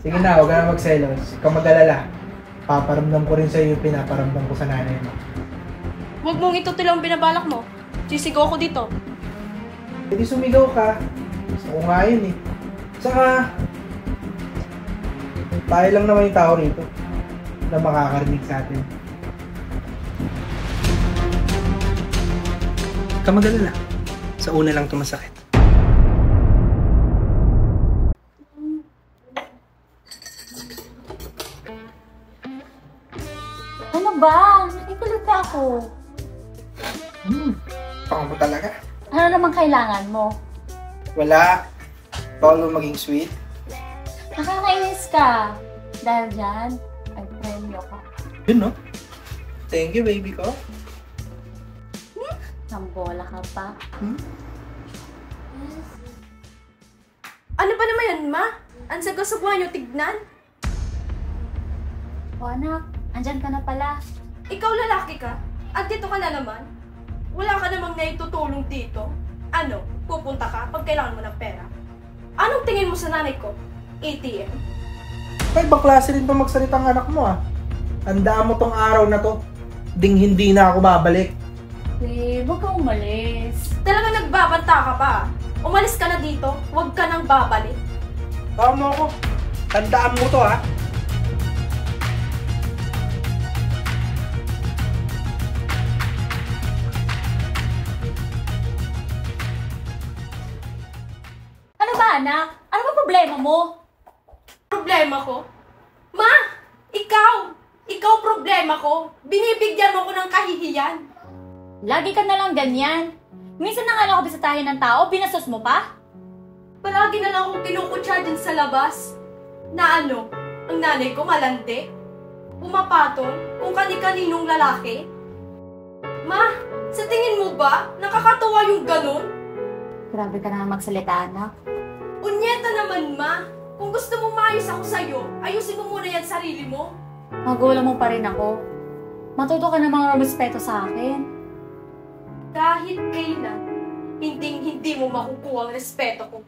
Sige na, huwag ka na magselos. Huwag kang mag-alala. Paparamdam ko rin sa'yo yung pinaparamdam ko sa nanay mo. Huwag mong itutuloy ang binabalak mo. Sisigaw ako dito. Hindi sumigaw ka. Gusto ko nga yun eh. Saka, tayo lang naman yung tao rito na makakarinig sa atin. Huwag ka mag-alala. Sa una lang ito masakit. Ano ba? Nakikilit ako. Pang mo talaga. Ano naman kailangan mo? Wala. Bawal mo maging sweet. Nakakainis ka. Dahil dyan, ay premyo ka. Yun no? Thank you baby ko. Nambola ka pa. Ano pa naman yan, ma? Ang sagasagwa niyo tignan. O anak, andyan ka na pala. Ikaw lalaki ka. At dito ka na naman. Wala ka namang naitutulong dito. Ano? Pupunta ka pag kailangan mo ng pera. Anong tingin mo sa nanay ko? ATM? Ay, ibang klase rin pa magsalita ang anak mo ah. Tandaan mo tong araw na to. Ding hindi na ako babalik. Eh, huwag kang umalis. Talagang nagbabanta ka pa. Umalis ka na dito. Huwag ka nang babalik. Tama mo ako. Tandaan mo to ha. Ano ba anak? Ano ba problema mo? Problema ko? Ma! Ikaw! Ikaw problema ko. Binibigyan mo ko ng kahihiyan. Lagi ka na lang ganyan. Minsan na nga lang ako bisitahin ng tao, binastos mo pa? Palagi na lang akong kinukutsa din sa labas. Na ano, ang nanay ko malandi. Pumapatol kung kani-kaninong lalaki. Ma, sa tingin mo ba, nakakatuwa yung ganun? Grabe ka na magsalita, anak. Unyeta naman, ma. Kung gusto mo maayos ako sa'yo, ayusin mo muna yan sarili mo. Magulang mo pa rin ako. Matuto ka namang respeto sa akin. Kahit kailan, hindi mo makukuha ang respeto ko.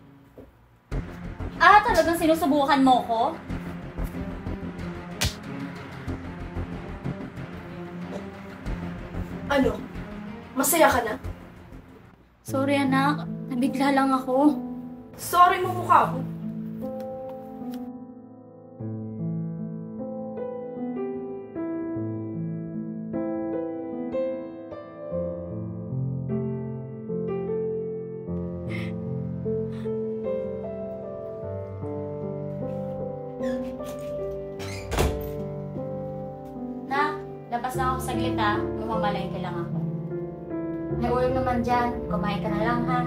Ah, talagang sinusubukan mo ko? Ano? Masaya ka na? Sorry anak, nabigla lang ako. Sorry mo mukha mo. Nak, labas na ako saglit ha. Mamamalengke lang ako. May ulam naman dyan. Kumain ka na lang ha.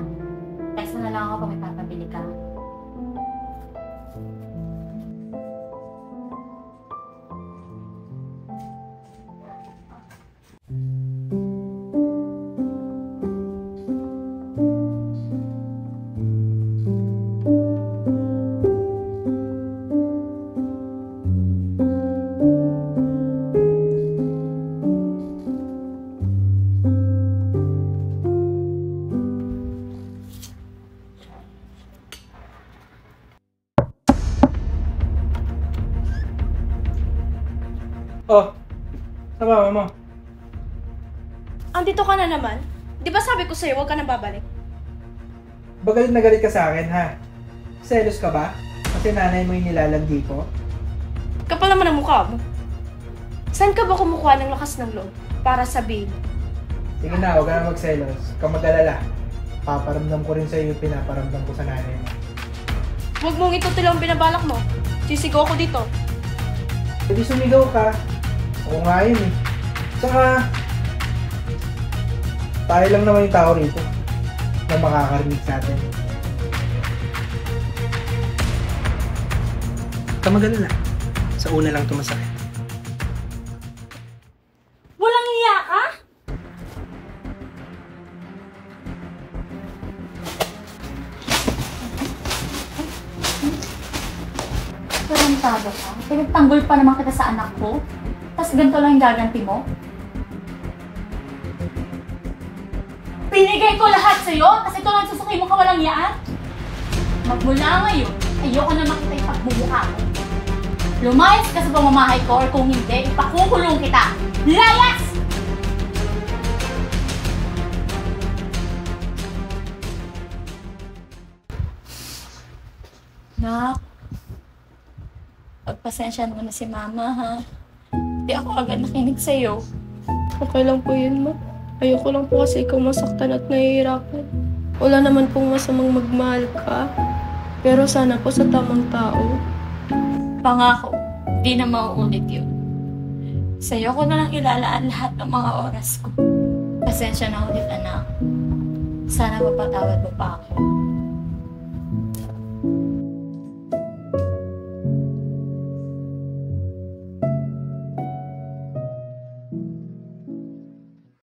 Text mo na lang ako kung may papabili ka. Oh, sa mama mo. Andito ka na naman. Di ba sabi ko sa'yo, huwag ka nang babalik? Bagalit na galit ka sa akin ha. Selos ka ba? Kasi nanay mo yung nilalandi ko. Kapal naman ang mukha mo. Saan ka ba kumukuha ng lakas ng loob para sabihin? Sige na, huwag ka na magselos. Huwag kang mag-alala. Paparamdam ko rin sa'yo yung pinaparamdam ko sa nanay mo. Huwag mong itutuloy ang binabalak mo. Sisigaw ako dito. Hindi sumigaw ka. Ako nga yun eh. Saka, tayo lang naman yung tao rito na makakarinig sa atin. Huwag ka mag-alala. Sa una lang ito masakit. Walang hiya ka? Tarantado ka? Pinagtanggol pa naman kita sa anak ko? Tapos ganito lang yung gaganti mo? Pinigay ko lahat sa'yo, kasi ito lang susuki mo kawalang yaan. Magmula ngayon, ayoko na makita yung pagmumukha mo. Lumayas ka sa pamamahay ko or kung hindi, ipakukulong kita! Layas! Nak, pagpasensya mo na si Mama, ha? Hindi ako agad nakinig sa'yo. Okay lang po yun, ma. Ayoko lang po kasi ikaw masaktan at nahihirapan. Wala naman pong masamang magmahal ka. Pero sana po sa tamang tao. Pangako, di na mauulit yun. Sa'yo ko na lang ilalaan lahat ng mga oras ko. Pasensya na ulit, anak. Sana mapatawad mo pa ako.